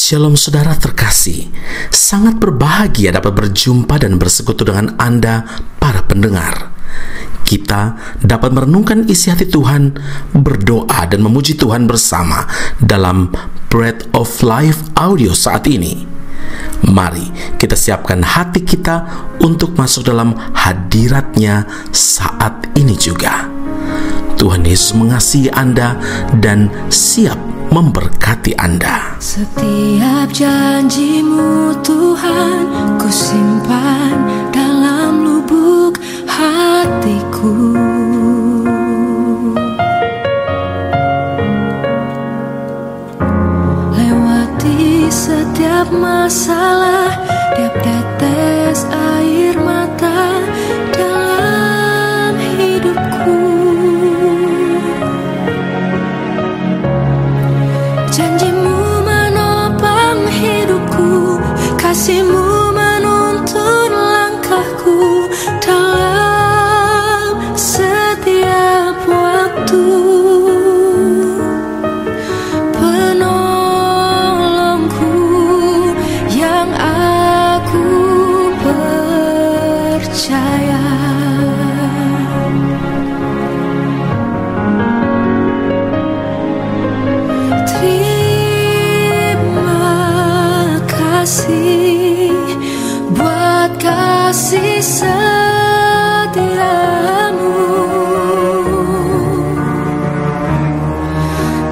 Shalom saudara terkasih, sangat berbahagia dapat berjumpa dan bersekutu dengan Anda para pendengar. Kita dapat merenungkan isi hati Tuhan, berdoa dan memuji Tuhan bersama dalam Bread of Life audio saat ini. Mari kita siapkan hati kita untuk masuk dalam hadirat-Nya saat ini juga. Tuhan Yesus mengasihi Anda dan siap memberkati Anda. Setiap janji-Mu Tuhan, ku simpan dalam lubuk hatiku. Lewati setiap masalah, tiap tetes air mata dalam hidupku. Janji-Mu menopang hidupku, kasih-Mu menuntun langkahku dalam setiap waktu. Penolongku yang aku percaya. Buat kasih setia-Mu,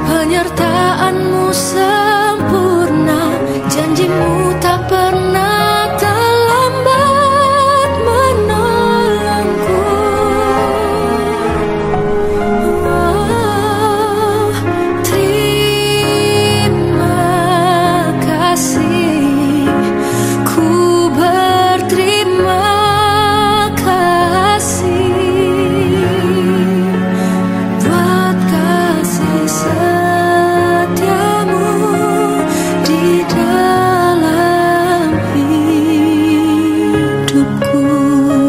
penyertaan-Mu sempurna, janji-Mu tak pernah terlambat menolongku. Terima kasih.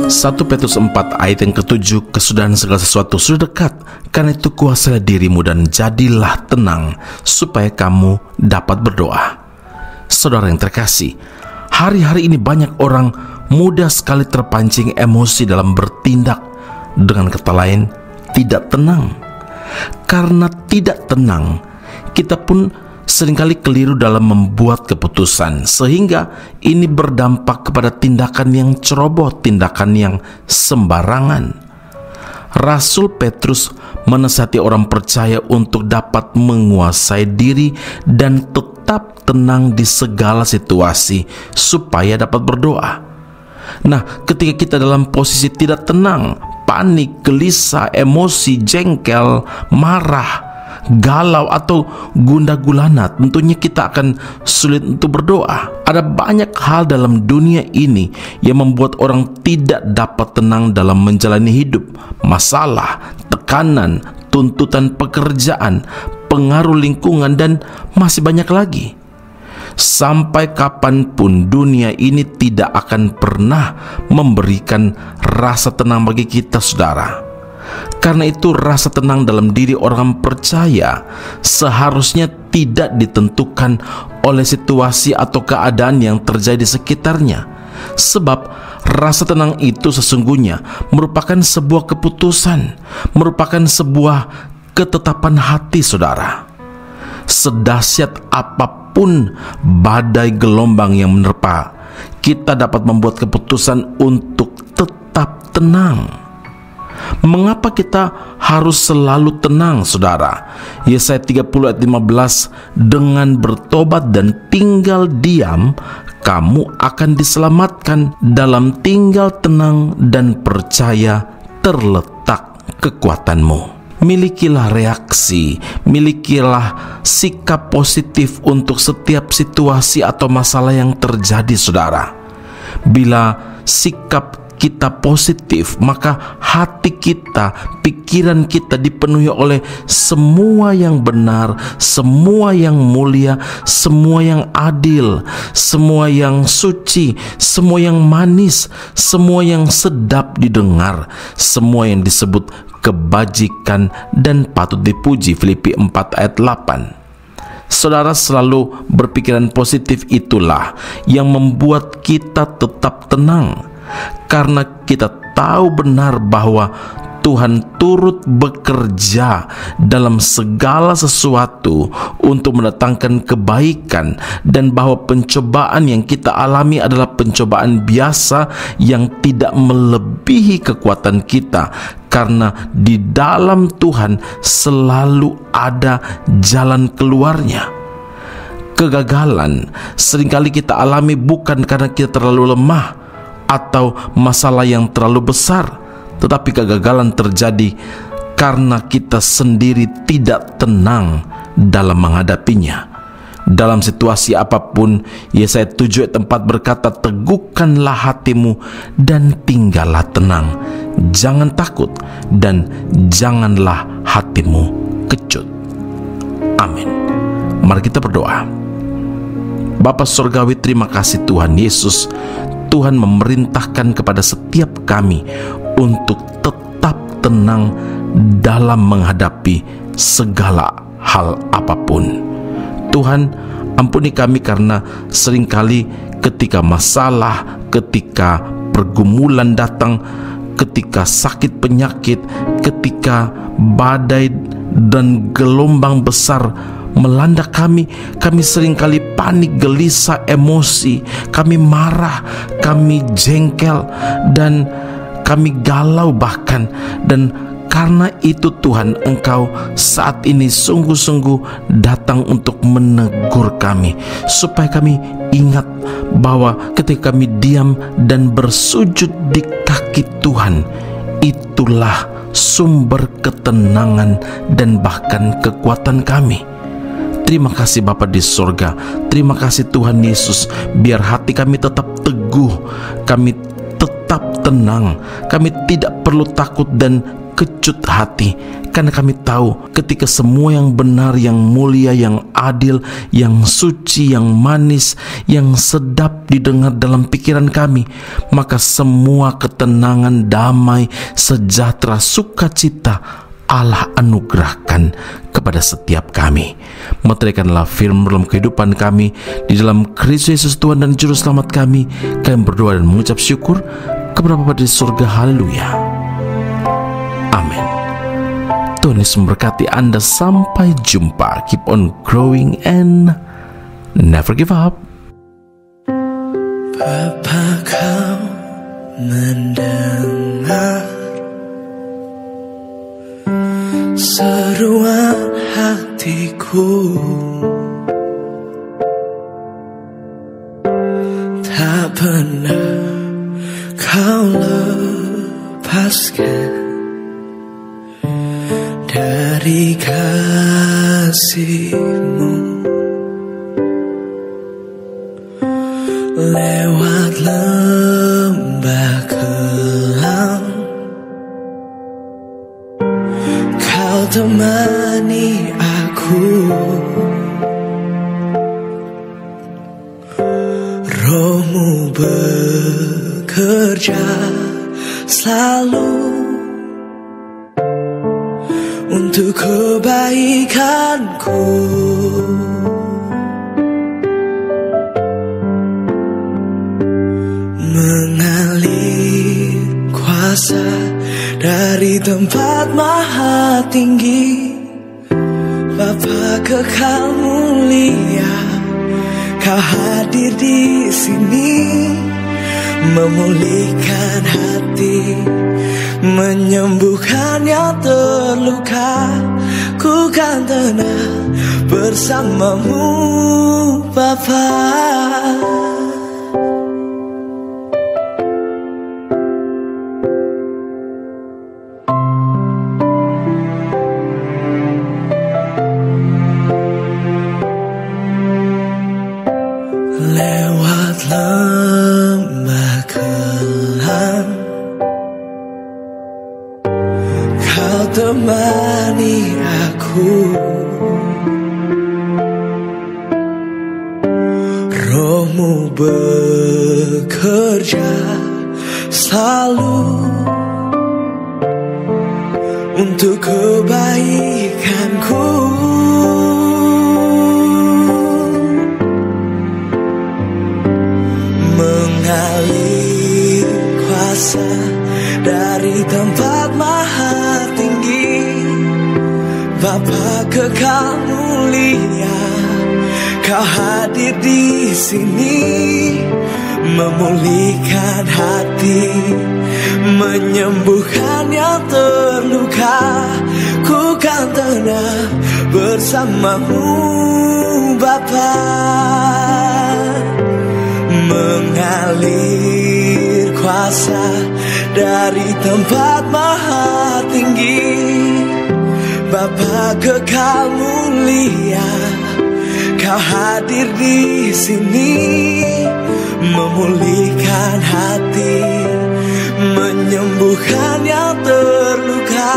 Satu Petrus 4 ayat yang ke-7, kesudahan segala sesuatu sudah dekat. Karena itu kuasailah dirimu dan jadilah tenang, supaya kamu dapat berdoa. Saudara yang terkasih, hari-hari ini banyak orang mudah sekali terpancing emosi dalam bertindak. Dengan kata lain, tidak tenang. Karena tidak tenang, kita pun seringkali keliru dalam membuat keputusan, sehingga ini berdampak kepada tindakan yang ceroboh, tindakan yang sembarangan. Rasul Petrus menasihati orang percaya untuk dapat menguasai diri dan tetap tenang di segala situasi supaya dapat berdoa. Nah, ketika kita dalam posisi tidak tenang, panik, gelisah, emosi, jengkel, marah, galau atau gundah gulana, tentunya kita akan sulit untuk berdoa. Ada banyak hal dalam dunia ini yang membuat orang tidak dapat tenang dalam menjalani hidup. Masalah, tekanan, tuntutan pekerjaan, pengaruh lingkungan, dan masih banyak lagi. Sampai kapanpun dunia ini tidak akan pernah memberikan rasa tenang bagi kita, saudara. Karena itu rasa tenang dalam diri orang percaya seharusnya tidak ditentukan oleh situasi atau keadaan yang terjadi di sekitarnya. Sebab rasa tenang itu sesungguhnya merupakan sebuah keputusan, merupakan sebuah ketetapan hati, saudara. Sedahsyat apapun badai gelombang yang menerpa, kita dapat membuat keputusan untuk tetap tenang. Mengapa kita harus selalu tenang, saudara? Yesaya 30 ayat 15, dengan bertobat dan tinggal diam, kamu akan diselamatkan. Dalam tinggal tenang dan percaya terletak kekuatanmu. Milikilah reaksi, milikilah sikap positif untuk setiap situasi atau masalah yang terjadi, saudara. Bila sikap kita positif, maka hati kita, pikiran kita dipenuhi oleh semua yang benar, semua yang mulia, semua yang adil, semua yang suci, semua yang manis, semua yang sedap didengar, semua yang disebut kebajikan dan patut dipuji. Filipi 4 ayat 8. Saudara selalu berpikiran positif itulah yang membuat kita tetap tenang, karena kita tahu benar bahwa Tuhan turut bekerja dalam segala sesuatu untuk mendatangkan kebaikan, dan bahwa pencobaan yang kita alami adalah pencobaan biasa yang tidak melebihi kekuatan kita, karena di dalam Tuhan selalu ada jalan keluarnya. Kegagalan seringkali kita alami bukan karena kita terlalu lemah atau masalah yang terlalu besar, tetapi kegagalan terjadi karena kita sendiri tidak tenang dalam menghadapinya. Dalam situasi apapun, Yesaya 7 ayat 4 berkata, "Teguhkanlah hatimu dan tinggallah tenang. Jangan takut dan janganlah hatimu kecut." Amin. Mari kita berdoa. Bapa Surgawi, terima kasih Tuhan Yesus. Tuhan memerintahkan kepada setiap kami untuk tetap tenang dalam menghadapi segala hal apapun. Tuhan, ampuni kami karena seringkali ketika masalah, ketika pergumulan datang, ketika sakit penyakit, ketika badai dan gelombang besar melanda kami seringkali panik, gelisah, emosi, kami marah, kami jengkel, dan kami galau bahkan. Dan karena itu Tuhan, Engkau saat ini sungguh-sungguh datang untuk menegur kami, supaya kami ingat bahwa ketika kami diam dan bersujud di kaki Tuhan, itulah sumber ketenangan dan bahkan kekuatan kami. Terima kasih Bapa di surga. Terima kasih Tuhan Yesus. Biar hati kami tetap teguh, kami tetap tenang, kami tidak perlu takut dan kecut hati, karena kami tahu ketika semua yang benar, yang mulia, yang adil, yang suci, yang manis, yang sedap didengar dalam pikiran kami, maka semua ketenangan, damai, sejahtera, sukacita Allah anugerahkan kepada setiap kami. Meteraikanlah firman dalam kehidupan kami, di dalam Kristus Yesus Tuhan dan Juru Selamat kami. Kami berdoa dan mengucap syukur kepada Bapa di surga. Haleluya. Amin. Tuhan Yesus memberkati Anda. Sampai jumpa. Keep on growing and never give up. Bapa, Kau mendengar seruan hatiku, tak pernah Kau lepaskan dari kasih-Mu. Lewat lembah kelam, Kau temani aku. Roh-Mu bekerja selalu untuk kebaikanku. Mengalir kuasa dari tempat maha tinggi. Bapa kekal mulia, Kau hadir di sini, memulihkan hati, menyembuhkan yang terluka. Ku kan tenang bersama-Mu, Bapa. Lewat lembah kelam, Kau temani aku. Roh-Mu bekerja selalu untuk kebaikanku. Bapa kekal mulia, Kau hadir di sini, memulihkan hati, menyembuhkan yang terluka. Ku kan tenang bersamamu Bapa. Mengalir kuasa dari tempat maha tinggi, Bapa kekal mulia, Kau hadir di sini, memulihkan hati, menyembuhkan yang terluka.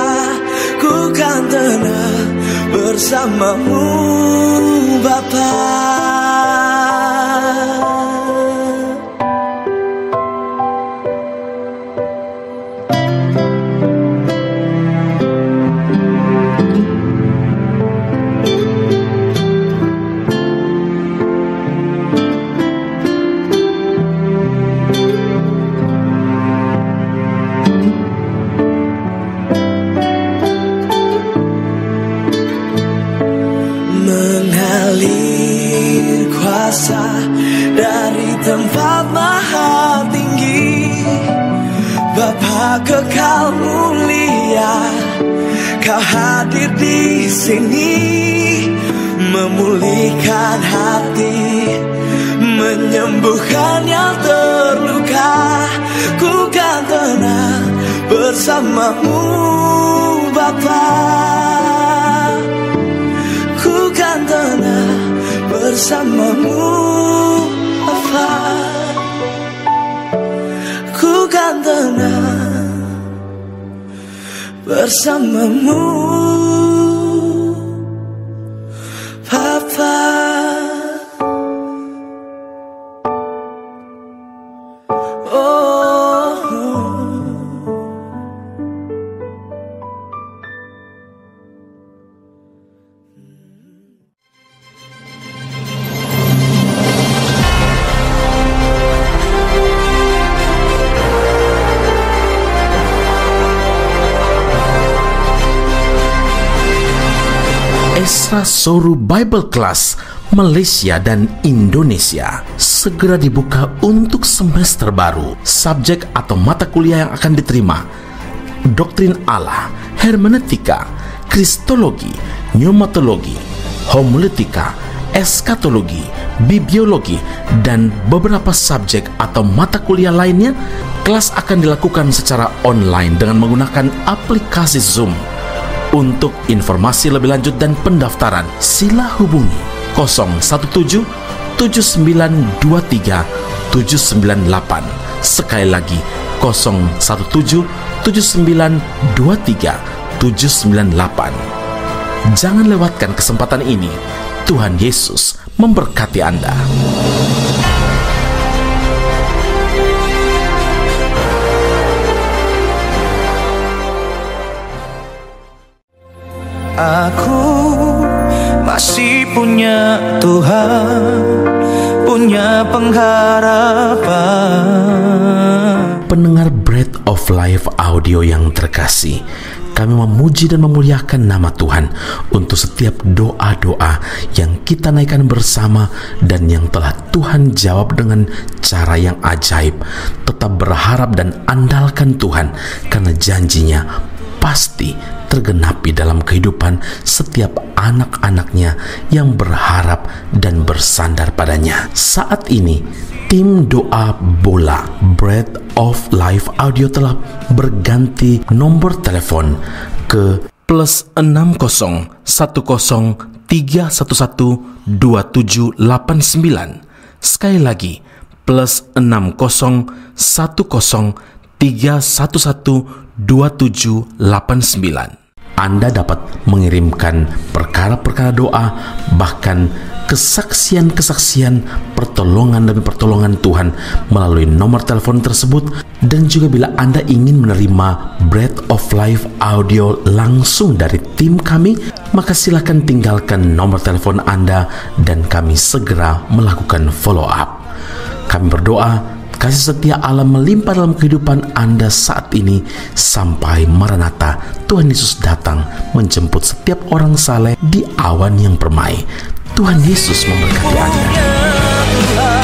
Ku kan tenang bersamamu Bapa. Mengalir kuasa dari tempat maha tinggi, Bapa kekal mulia, Kau hadir di sini, memulihkan hati, menyembuhkan yang terluka. Ku kan tenang bersamamu Bapa. Ku kan tenang bersamamu Bapa. Ku kan tenang bersamamu Bapa. Esra Soru Bible Class Malaysia dan Indonesia segera dibuka untuk semester baru. Subjek atau mata kuliah yang akan diterima: Doktrin Allah, Hermeneutika, Kristologi, Pneumatologi, Homiletika, Eskatologi, Bibliologi, dan beberapa subjek atau mata kuliah lainnya. Kelas akan dilakukan secara online dengan menggunakan aplikasi Zoom. Untuk informasi lebih lanjut dan pendaftaran, sila hubungi 017 7923 798. Sekali lagi 017 7923 798. Jangan lewatkan kesempatan ini. Tuhan Yesus memberkati Anda. Aku masih punya Tuhan, punya pengharapan. Pendengar Bread of Life audio yang terkasih, kami memuji dan memuliakan nama Tuhan untuk setiap doa-doa yang kita naikkan bersama dan yang telah Tuhan jawab dengan cara yang ajaib. Tetap berharap dan andalkan Tuhan, karena janjinya pasti tergenapi dalam kehidupan setiap anak-anaknya yang berharap dan bersandar padanya. Saat ini, tim doa bola Bread of Life audio telah berganti nomor telepon ke +60 10 311 2789. Sekali lagi, +60 10 311 2789. Anda dapat mengirimkan perkara-perkara doa, bahkan kesaksian-kesaksian, pertolongan demi pertolongan Tuhan melalui nomor telepon tersebut. Dan juga bila Anda ingin menerima Bread of Life audio langsung dari tim kami, maka silakan tinggalkan nomor telepon Anda dan kami segera melakukan follow up. Kami berdoa kasih setia Allah melimpah dalam kehidupan Anda saat ini sampai Maranatha, Tuhan Yesus datang menjemput setiap orang saleh di awan yang permai. Tuhan Yesus memberkati Anda.